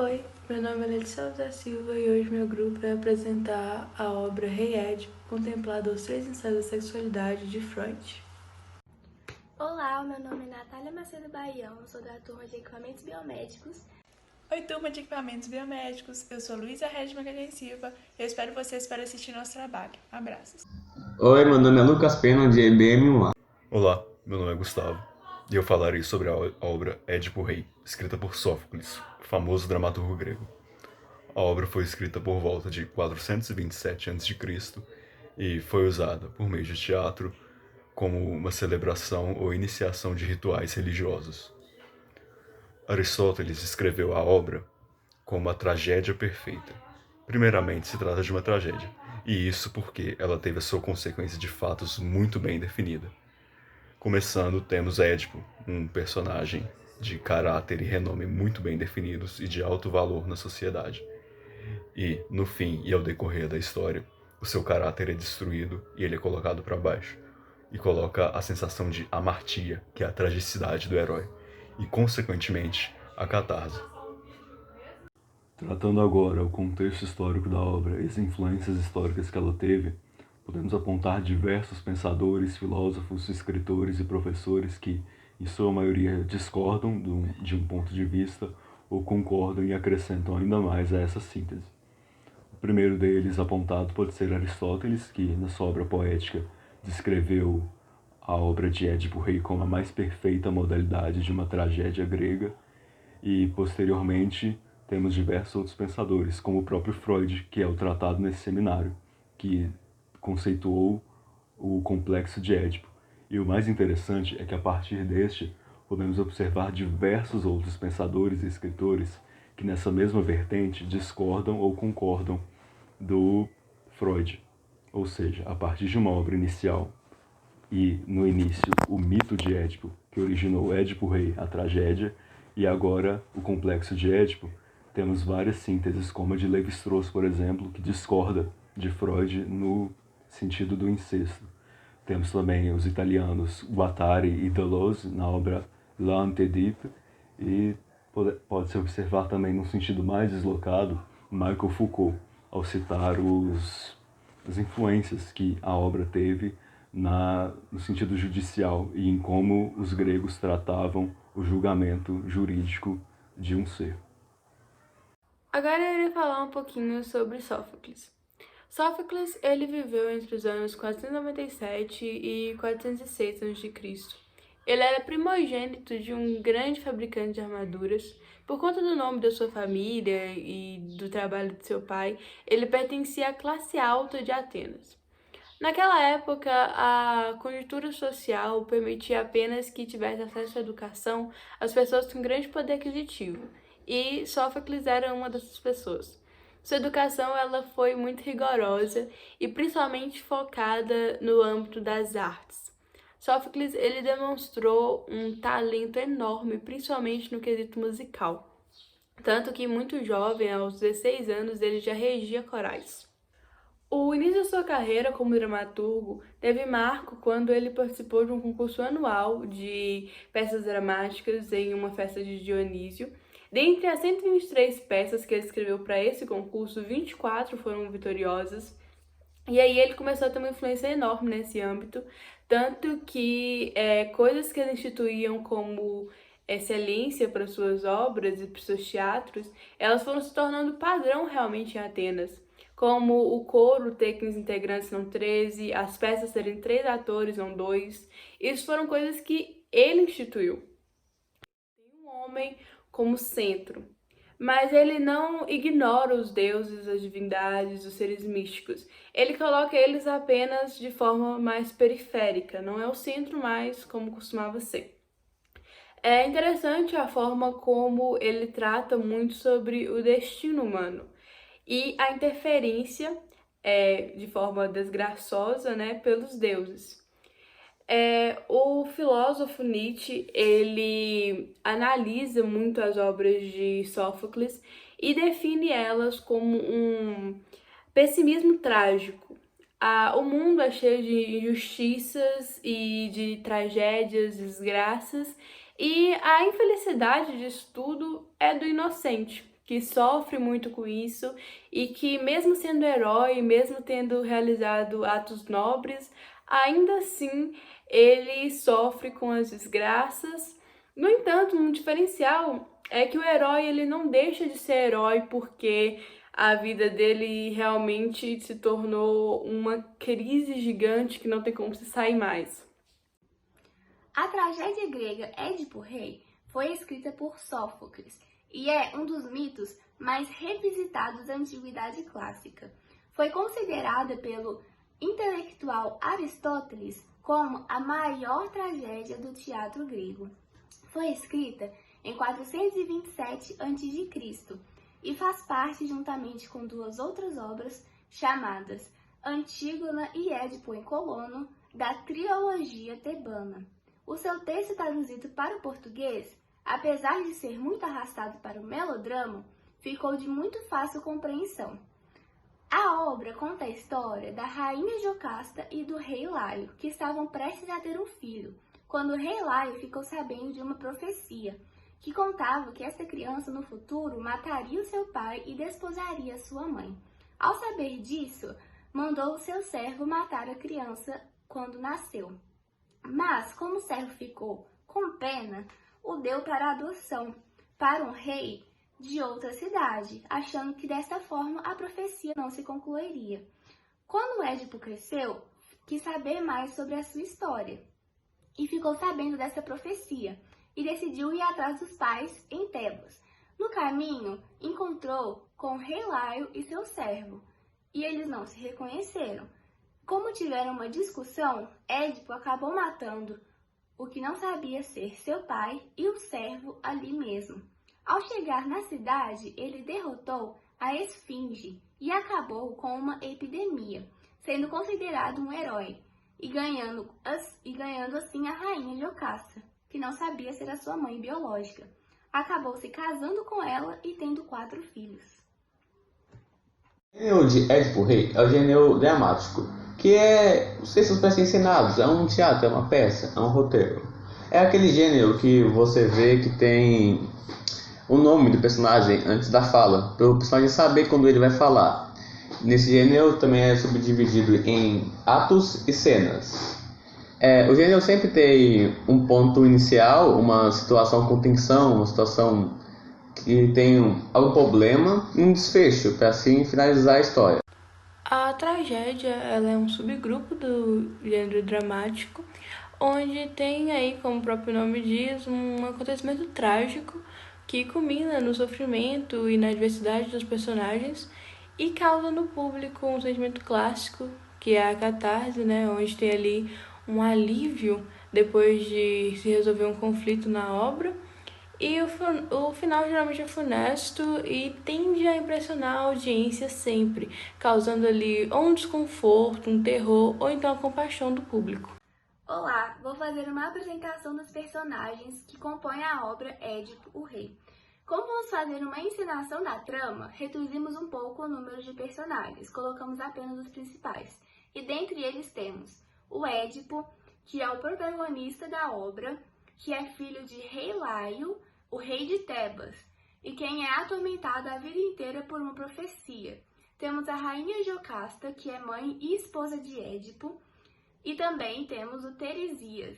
Oi, meu nome é Letícia da Silva e hoje meu grupo vai apresentar a obra Rei Édipo, contemplada aos 3 ensaios da sexualidade de Freud. Olá, meu nome é Natália Macedo Baião, sou da turma de Equipamentos Biomédicos. Oi, turma de Equipamentos Biomédicos, eu sou Luísa Regis Magalhães Silva e eu espero vocês para assistir nosso trabalho. Abraços! Oi, meu nome é Lucas Pena, de EBM1A. Olá, meu nome é Gustavo e eu falarei sobre a obra Édipo Rei, escrita por Sófocles, famoso dramaturgo grego. A obra foi escrita por volta de 427 a.C. e foi usada, por meio de teatro, como uma celebração ou iniciação de rituais religiosos. Aristóteles escreveu a obra como a tragédia perfeita. Primeiramente, se trata de uma tragédia, e isso porque ela teve a sua consequência de fatos muito bem definida. Começando, temos Édipo, um personagem de caráter e renome muito bem definidos e de alto valor na sociedade. E, no fim e ao decorrer da história, o seu caráter é destruído e ele é colocado para baixo. E coloca a sensação de amartia, que é a tragicidade do herói, e, consequentemente, a catarse. Tratando agora o contexto histórico da obra e as influências históricas que ela teve, podemos apontar diversos pensadores, filósofos, escritores e professores que, em sua maioria, discordam de um ponto de vista ou concordam e acrescentam ainda mais a essa síntese. O primeiro deles apontado pode ser Aristóteles, que, na sua obra poética, descreveu a obra de Édipo Rei como a mais perfeita modalidade de uma tragédia grega, e, posteriormente, temos diversos outros pensadores, como o próprio Freud, que é o tratado nesse seminário, que conceituou o complexo de Édipo. E o mais interessante é que, a partir deste, podemos observar diversos outros pensadores e escritores que, nessa mesma vertente, discordam ou concordam do Freud. Ou seja, a partir de uma obra inicial e, no início, o mito de Édipo, que originou Édipo Rei, a tragédia, e agora o complexo de Édipo, temos várias sínteses, como a de Levi-Strauss, por exemplo, que discorda de Freud no sentido do incesto. Temos também os italianos Guattari e Deleuze na obra L'Antédipe, e pode-se observar também, num sentido mais deslocado, Michel Foucault, ao citar as influências que a obra teve no sentido judicial e em como os gregos tratavam o julgamento jurídico de um ser. Agora eu irei falar um pouquinho sobre Sófocles. Sófocles, ele viveu entre os anos 497 e 406 a.C. Ele era primogênito de um grande fabricante de armaduras. Por conta do nome da sua família e do trabalho de seu pai, ele pertencia à classe alta de Atenas. Naquela época, a conjuntura social permitia apenas que tivesse acesso à educação as pessoas com grande poder aquisitivo, e Sófocles era uma dessas pessoas. Sua educação ela foi muito rigorosa e principalmente focada no âmbito das artes. Sófocles ele demonstrou um talento enorme, principalmente no quesito musical, tanto que muito jovem, aos 16 anos, ele já regia corais. O início da sua carreira como dramaturgo teve marco quando ele participou de um concurso anual de peças dramáticas em uma festa de Dionísio. Dentre as 123 peças que ele escreveu para esse concurso, 24 foram vitoriosas. E aí ele começou a ter uma influência enorme nesse âmbito, tanto que coisas que ele instituíam como excelência para suas obras e para seus teatros, elas foram se tornando padrão realmente em Atenas, como o coro ter 15 integrantes, não 13, as peças terem 3 atores, não 2. Isso foram coisas que ele instituiu. Tem um homem como centro, mas ele não ignora os deuses, as divindades, os seres místicos. Ele coloca eles apenas de forma mais periférica, não é o centro mais como costumava ser. É interessante a forma como ele trata muito sobre o destino humano e a interferência, de forma desgraçosa, né, pelos deuses. O filósofo Nietzsche, ele analisa muito as obras de Sófocles e define elas como um pessimismo trágico. O mundo é cheio de injustiças e de tragédias, desgraças, e a infelicidade disso tudo é do inocente, que sofre muito com isso e que, mesmo sendo herói, mesmo tendo realizado atos nobres, ainda assim ele sofre com as desgraças. No entanto, um diferencial é que o herói ele não deixa de ser herói porque a vida dele realmente se tornou uma crise gigante que não tem como se sair mais. A tragédia grega Édipo Rei foi escrita por Sófocles e é um dos mitos mais revisitados da Antiguidade Clássica. Foi considerada pelo intelectual Aristóteles como a maior tragédia do teatro grego. Foi escrita em 427 a.C. e faz parte, juntamente com duas outras obras chamadas Antígona e Édipo em Colono, da trilogia tebana. O seu texto traduzido para o português, apesar de ser muito arrastado para o melodrama, ficou de muito fácil compreensão. A obra conta a história da rainha Jocasta e do rei Laio, que estavam prestes a ter um filho, quando o rei Laio ficou sabendo de uma profecia, que contava que esta criança no futuro mataria o seu pai e desposaria sua mãe. Ao saber disso, mandou o seu servo matar a criança quando nasceu. Mas, como o servo ficou com pena, o deu para adoção, para um rei de outra cidade, achando que desta forma a profecia não se concluiria. Quando Édipo cresceu, quis saber mais sobre a sua história e ficou sabendo dessa profecia e decidiu ir atrás dos pais em Tebas. No caminho, encontrou com o rei Laio e seu servo, e eles não se reconheceram. Como tiveram uma discussão, Édipo acabou matando o que não sabia ser seu pai e o servo ali mesmo. Ao chegar na cidade, ele derrotou a Esfinge e acabou com uma epidemia, sendo considerado um herói e ganhando assim a rainha Jocasta, que não sabia ser a sua mãe biológica. Acabou se casando com ela e tendo 4 filhos. O gênero de Édipo Rei é o gênero dramático, que é os textos para ser ensinados, é um teatro, é uma peça, é um roteiro. É aquele gênero que você vê que tem o nome do personagem antes da fala, para o personagem saber quando ele vai falar. Nesse gênero também é subdividido em atos e cenas. O gênero sempre tem um ponto inicial, uma situação com tensão, uma situação que tem algum problema e um desfecho, para assim finalizar a história. A tragédia ela é um subgrupo do gênero dramático, onde tem aí, como o próprio nome diz, um acontecimento trágico que culmina no sofrimento e na adversidade dos personagens e causa no público um sentimento clássico, que é a catarse, né, onde tem ali um alívio depois de se resolver um conflito na obra. E o final geralmente é funesto e tende a impressionar a audiência sempre, causando ali ou um desconforto, um terror ou então a compaixão do público. Olá, vou fazer uma apresentação dos personagens que compõem a obra Édipo, o Rei. Como vamos fazer uma encenação da trama, reduzimos um pouco o número de personagens, colocamos apenas os principais. E dentre eles temos o Édipo, que é o protagonista da obra, que é filho de rei Laio, o rei de Tebas, e quem é atormentado a vida inteira por uma profecia. Temos a rainha Jocasta, que é mãe e esposa de Édipo, e também temos o Teresias,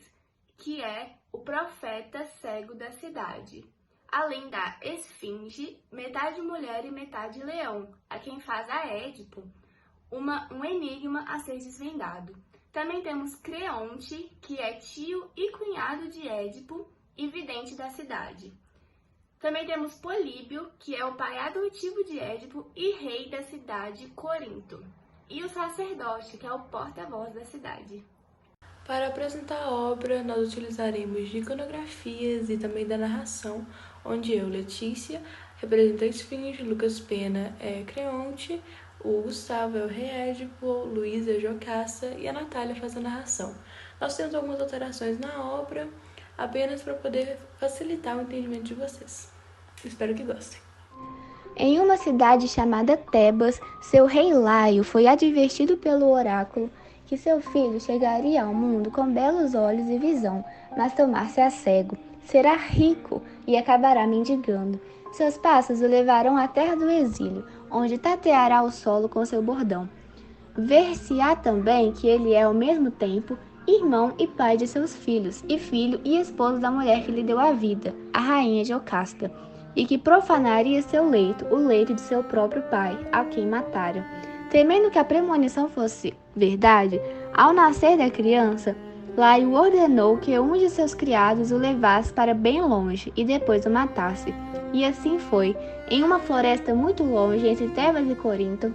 que é o profeta cego da cidade. Além da Esfinge, metade mulher e metade leão, a quem faz a Édipo um enigma a ser desvendado. Também temos Creonte, que é tio e cunhado de Édipo e vidente da cidade. Também temos Políbio, que é o pai adotivo de Édipo e rei da cidade Corinto. E o sacerdote, que é o porta-voz da cidade. Para apresentar a obra, nós utilizaremos de iconografias e também da narração, onde eu, Letícia, represento a Esfinge, Lucas Pena é Creonte, o Gustavo é o rei Édipo, Luísa é Jocasta e a Natália faz a narração. Nós temos algumas alterações na obra, apenas para poder facilitar o entendimento de vocês. Espero que gostem. Em uma cidade chamada Tebas, seu rei Laio foi advertido pelo oráculo que seu filho chegaria ao mundo com belos olhos e visão, mas tomar-se-á cego. Será rico e acabará mendigando. Seus passos o levarão à terra do exílio, onde tateará o solo com seu bordão. Ver-se-á também que ele é, ao mesmo tempo, irmão e pai de seus filhos, e filho e esposo da mulher que lhe deu a vida, a rainha Jocasta, e que profanaria seu leito, o leito de seu próprio pai, a quem mataram. Temendo que a premonição fosse verdade, ao nascer da criança, Laio ordenou que um de seus criados o levasse para bem longe e depois o matasse. E assim foi. Em uma floresta muito longe, entre Tebas e Corinto,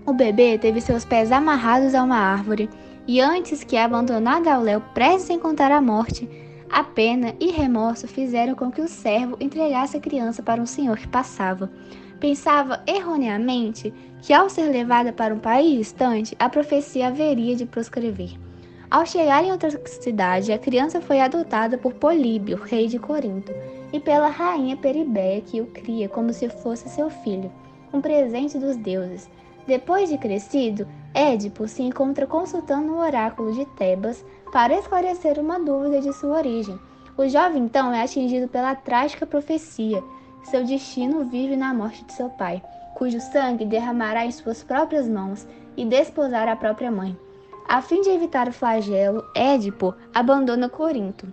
o bebê teve seus pés amarrados a uma árvore, e antes que, abandonado ao léu, prestes a encontrar a morte, a pena e remorso fizeram com que o servo entregasse a criança para um senhor que passava. Pensava erroneamente que, ao ser levada para um país distante, a profecia haveria de proscrever. Ao chegar em outra cidade, a criança foi adotada por Políbio, rei de Corinto, e pela rainha Peribéia, que o cria como se fosse seu filho, um presente dos deuses. Depois de crescido, Édipo se encontra consultando o oráculo de Tebas para esclarecer uma dúvida de sua origem. O jovem então é atingido pela trágica profecia. Seu destino vive na morte de seu pai, cujo sangue derramará em suas próprias mãos e desposar a própria mãe. A fim de evitar o flagelo, Édipo abandona Corinto.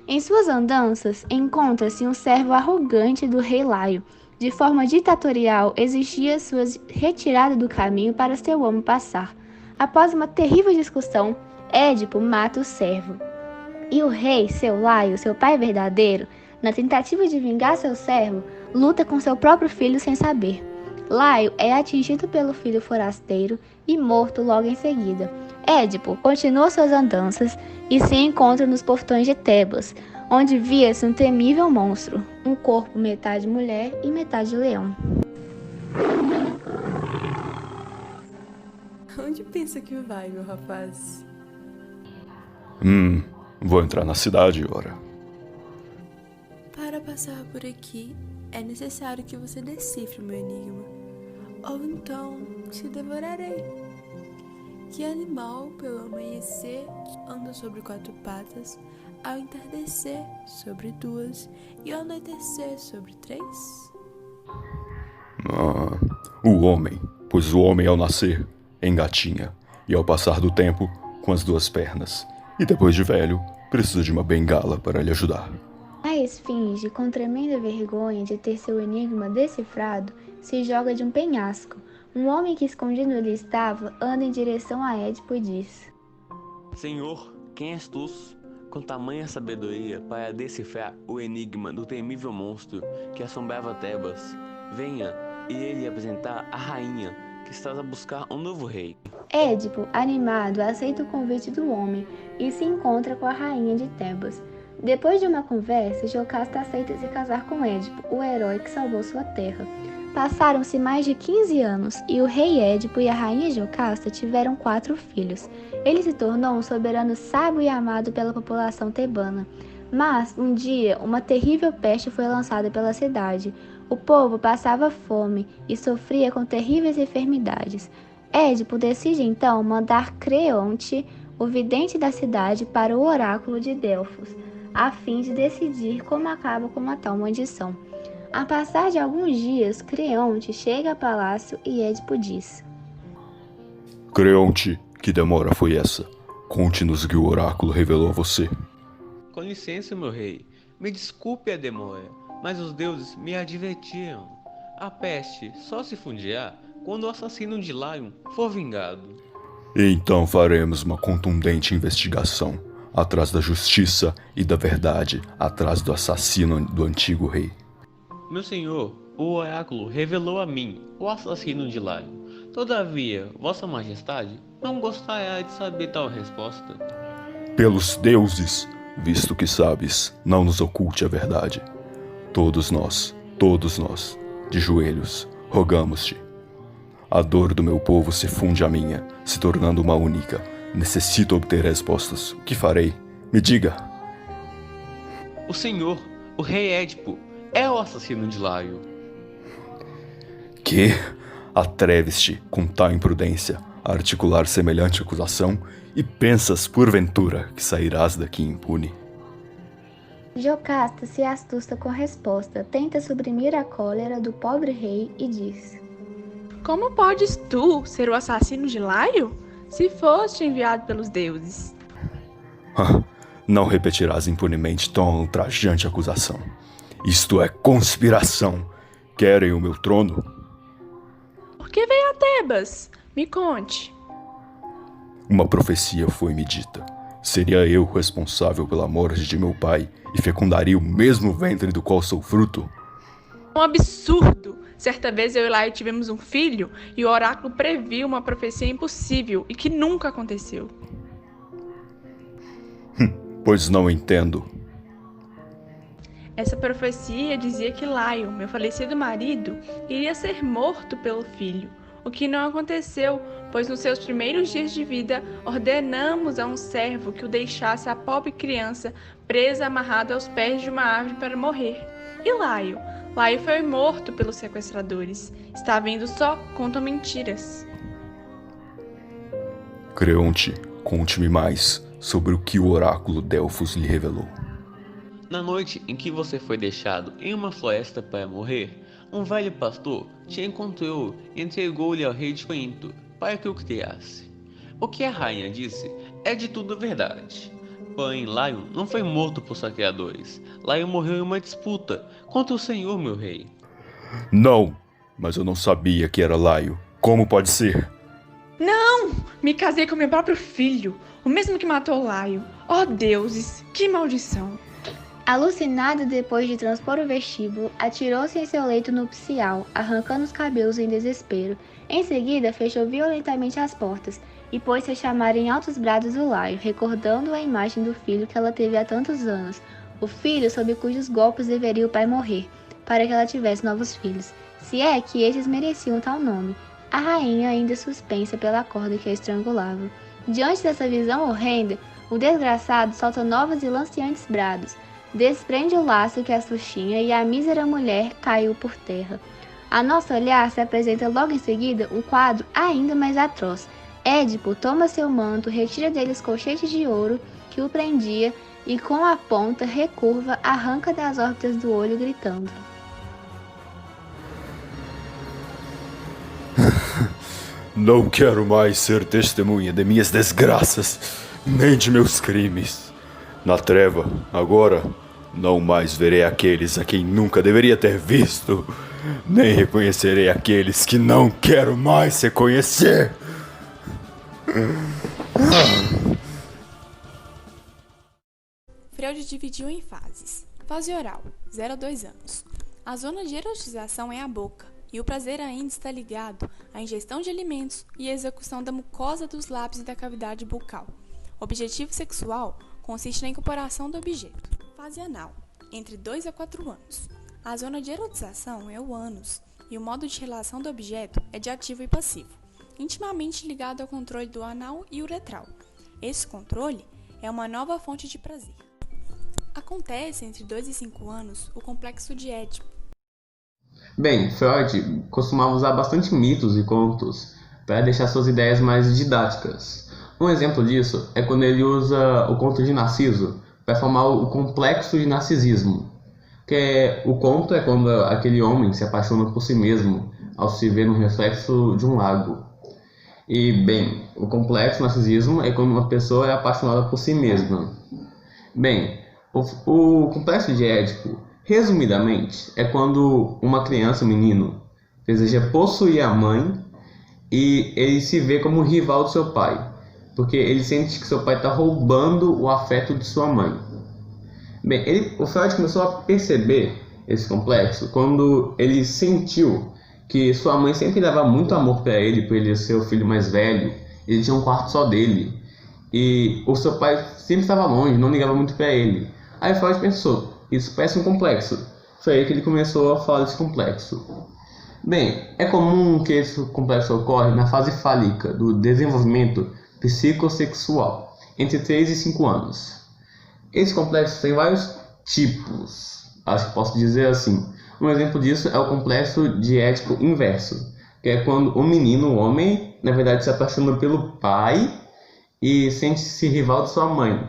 Em suas andanças, encontra-se um servo arrogante do rei Laio. De forma ditatorial, exigia sua retirada do caminho para seu amo passar. Após uma terrível discussão, Édipo mata o servo. E o rei, seu Laio, seu pai verdadeiro, na tentativa de vingar seu servo, luta com seu próprio filho sem saber. Laio é atingido pelo filho forasteiro e morto logo em seguida. Édipo continua suas andanças e se encontra nos portões de Tebas, onde via-se um temível monstro, um corpo metade mulher e metade leão. Onde pensa que vai, meu rapaz? Vou entrar na cidade, ora. Para passar por aqui, é necessário que você decifre o meu enigma, ou então te devorarei. Que animal, pelo amanhecer, anda sobre 4 patas, ao entardecer sobre 2 e ao anoitecer sobre 3? O homem, pois o homem ao nascer engatinha, e ao passar do tempo, com as 2 pernas, e depois de velho, precisa de uma bengala para lhe ajudar. A esfinge, com tremenda vergonha de ter seu enigma decifrado, se joga de um penhasco. Um homem que escondido ali estava, anda em direção a Édipo e diz: Senhor, quem és tu, com tamanha sabedoria para decifrar o enigma do temível monstro que assombrava Tebas? Venha e ele apresentar a rainha que estás a buscar um novo rei. Édipo, animado, aceita o convite do homem e se encontra com a rainha de Tebas. Depois de uma conversa, Jocasta aceita se casar com Édipo, o herói que salvou sua terra. Passaram-se mais de 15 anos e o rei Édipo e a rainha Jocasta tiveram 4 filhos. Ele se tornou um soberano sábio e amado pela população tebana. Mas, um dia, uma terrível peste foi lançada pela cidade. O povo passava fome e sofria com terríveis enfermidades. Édipo decide então mandar Creonte, o vidente da cidade, para o oráculo de Delfos, a fim de decidir como acaba com uma tal maldição. A passar de alguns dias, Creonte chega ao palácio e Édipo diz: Creonte, que demora foi essa? Conte-nos o que o oráculo revelou a você. Com licença, meu rei. Me desculpe a demora, mas os deuses me advertiram. A peste só se fundirá quando o assassino de Lion for vingado. Então faremos uma contundente investigação, atrás da justiça e da verdade, atrás do assassino do antigo rei. Meu senhor, o oráculo revelou a mim o assassino de Lion. Todavia, vossa majestade não gostaria de saber tal resposta. Pelos deuses, visto que sabes, não nos oculte a verdade. Todos nós, de joelhos, rogamos-te. A dor do meu povo se funde à minha, se tornando uma única. Necessito obter respostas. O que farei? Me diga. O senhor, o rei Édipo, é o assassino de Laio. Que? Atreves-te, com tal imprudência, a articular semelhante acusação e pensas, porventura, que sairás daqui impune? Jocasta se assusta com a resposta, tenta suprimir a cólera do pobre rei e diz: Como podes tu ser o assassino de Laio, se foste enviado pelos deuses? Não repetirás impunemente tão ultrajante acusação. Isto é conspiração. Querem o meu trono? Por que veio a Tebas? Me conte. Uma profecia foi-me dita. Seria eu responsável pela morte de meu pai e fecundaria o mesmo ventre do qual sou fruto? Um absurdo! Certa vez eu e Laio tivemos um filho e o oráculo previu uma profecia impossível e que nunca aconteceu. Pois não entendo. Essa profecia dizia que Laio, meu falecido marido, iria ser morto pelo filho, o que não aconteceu, pois nos seus primeiros dias de vida ordenamos a um servo que o deixasse a pobre criança presa amarrada aos pés de uma árvore para morrer. E Laio? Laio foi morto pelos sequestradores. Está vendo só? Contam mentiras. Creonte, conte-me mais sobre o que o oráculo Delfos lhe revelou. Na noite em que você foi deixado em uma floresta para morrer, um velho pastor te encontrou e entregou-lhe ao rei de Corinto para que o criasse. O que a rainha disse é de tudo verdade. Porém, Laio não foi morto por saqueadores. Laio morreu em uma disputa contra o senhor, meu rei. Não, mas eu não sabia que era Laio. Como pode ser? Não! Me casei com meu próprio filho, o mesmo que matou Laio. Oh deuses, que maldição! Alucinada depois de transpor o vestíbulo, atirou-se em seu leito nupcial, arrancando os cabelos em desespero. Em seguida, fechou violentamente as portas e pôs-se a chamar em altos brados o Laio, recordando a imagem do filho que ela teve há tantos anos, o filho sob cujos golpes deveria o pai morrer, para que ela tivesse novos filhos, se é que estes mereciam tal nome. A rainha ainda suspensa pela corda que a estrangulava. Diante dessa visão horrenda, o desgraçado solta novos e lanceantes brados, desprende o laço que a sustinha e a mísera mulher caiu por terra. A nosso olhar se apresenta logo em seguida um quadro ainda mais atroz. Édipo toma seu manto, retira dele os colchetes de ouro que o prendia e com a ponta recurva arranca das órbitas do olho gritando: Não quero mais ser testemunha de minhas desgraças, nem de meus crimes. Na treva, agora, não mais verei aqueles a quem nunca deveria ter visto, nem reconhecerei aqueles que não quero mais reconhecer. Freud dividiu em fases. Fase oral, 0 a 2 anos. A zona de erotização é a boca, e o prazer ainda está ligado à ingestão de alimentos e à execução da mucosa dos lábios e da cavidade bucal. O objetivo sexual consiste na incorporação do objeto. Fase anal, entre 2 a 4 anos. A zona de erotização é o ânus, e o modo de relação do objeto é de ativo e passivo, intimamente ligado ao controle do anal e uretral. Esse controle é uma nova fonte de prazer. Acontece entre 2 e 5 anos o complexo de Édipo. Bem, Freud costumava usar bastante mitos e contos para deixar suas ideias mais didáticas. Um exemplo disso é quando ele usa o conto de Narciso para formar o complexo de narcisismo, o conto é quando aquele homem se apaixona por si mesmo ao se ver no reflexo de um lago. E, bem, o complexo narcisismo é quando uma pessoa é apaixonada por si mesma. Bem, o complexo de Édipo, resumidamente, é quando uma criança, um menino, deseja possuir a mãe e ele se vê como rival do seu pai, porque ele sente que seu pai está roubando o afeto de sua mãe. Bem, o Freud começou a perceber esse complexo quando ele sentiu que sua mãe sempre dava muito amor para ele, por ele ser o filho mais velho, ele tinha um quarto só dele, e o seu pai sempre estava longe, não ligava muito para ele. Aí Freud pensou, isso parece um complexo. Foi aí que ele começou a falar desse complexo. Bem, é comum que esse complexo ocorra na fase fálica do desenvolvimento psicossexual, entre 3 e 5 anos. Esse complexo tem vários tipos, acho que posso dizer assim. Um exemplo disso é o complexo de Édipo inverso, que é quando o menino, o homem, na verdade se apaixona pelo pai e sente-se rival de sua mãe.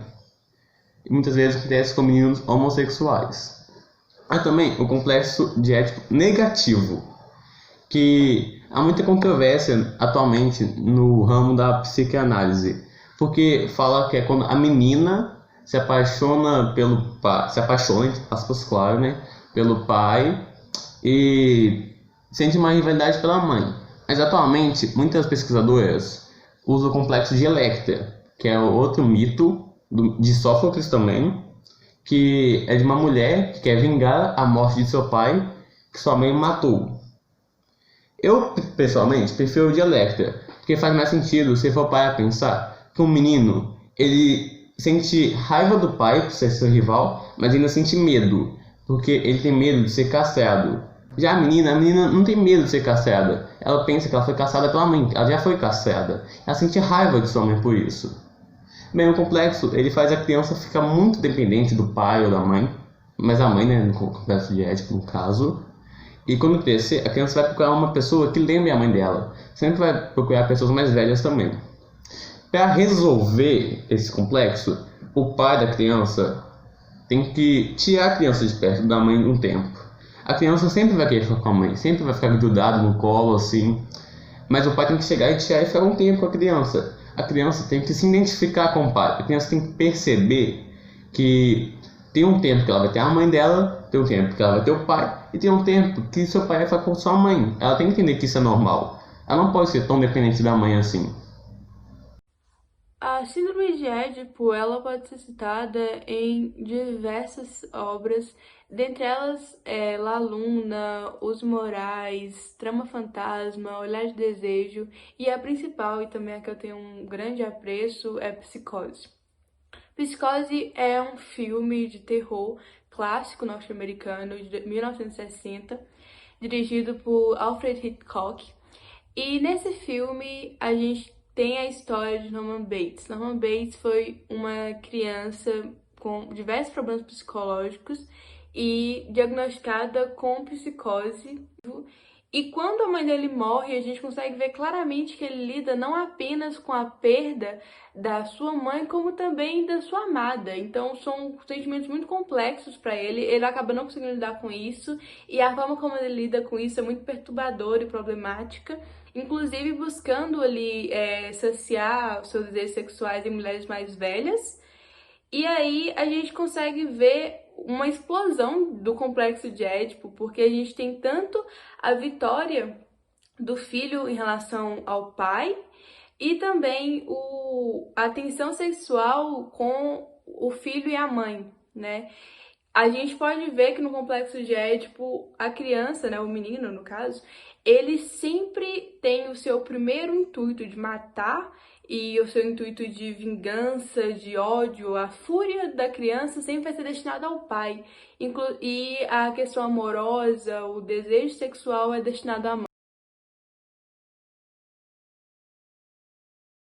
e muitas vezes acontece com meninos homossexuais. Há também o complexo de Édipo negativo, que há muita controvérsia atualmente no ramo da psicanálise, porque fala que é quando a menina se apaixona pelo pai, se apaixona, entre aspas, claro, né, pelo pai e sente uma rivalidade pela mãe. Mas atualmente muitas pesquisadoras usam o complexo de Electra, que é outro mito de Sófocles também, que é de uma mulher que quer vingar a morte de seu pai, que sua mãe matou. Eu, pessoalmente, prefiro o de Electra, porque faz mais sentido se for para pensar que um menino, ele sente raiva do pai por ser seu rival, mas ainda sente medo, porque ele tem medo de ser castrado. Já a menina não tem medo de ser castrada. Ela pensa que ela foi castrada pela mãe, ela já foi castrada. Ela sente raiva de sua mãe por isso. Bem, o complexo, ele faz a criança ficar muito dependente do pai ou da mãe, mas a mãe, né, no complexo de Édipo, no caso. E quando crescer, a criança vai procurar uma pessoa que lembre a mãe dela. Sempre vai procurar pessoas mais velhas também. Para resolver esse complexo, o pai da criança tem que tirar a criança de perto da mãe um tempo. A criança sempre vai querer ficar com a mãe, sempre vai ficar grudada no colo, assim. Mas o pai tem que chegar e tirar e ficar um tempo com a criança. A criança tem que se identificar com o pai. A criança tem que perceber que tem um tempo que ela vai ter a mãe dela, tem um tempo que ela vai ter o pai, e tem um tempo que seu pai vai ficar com sua mãe. Ela tem que entender que isso é normal. Ela não pode ser tão dependente da mãe assim. A síndrome de Édipo, ela pode ser citada em diversas obras, dentre elas La Luna, Os Morais, Trama Fantasma, Olhar de Desejo, e a principal, e também a que eu tenho um grande apreço, é Psicose. Psicose é um filme de terror clássico norte-americano de 1960, dirigido por Alfred Hitchcock, e nesse filme a gente tem a história de Norman Bates. Norman Bates foi uma criança com diversos problemas psicológicos e diagnosticada com psicose. E quando a mãe dele morre, a gente consegue ver claramente que ele lida não apenas com a perda da sua mãe, como também da sua amada. Então são sentimentos muito complexos para ele, ele acaba não conseguindo lidar com isso, e a forma como ele lida com isso é muito perturbadora e problemática, inclusive buscando ali saciar os seus desejos sexuais em mulheres mais velhas. E aí a gente consegue ver uma explosão do complexo de Édipo, porque a gente tem tanto a vitória do filho em relação ao pai e também a tensão sexual com o filho e a mãe, né? A gente pode ver que no complexo de Édipo, a criança, né, o menino no caso, ele sempre tem o seu primeiro intuito de matar e o seu intuito de vingança, de ódio. A fúria da criança sempre vai ser destinada ao pai. E a questão amorosa, o desejo sexual é destinado à mãe.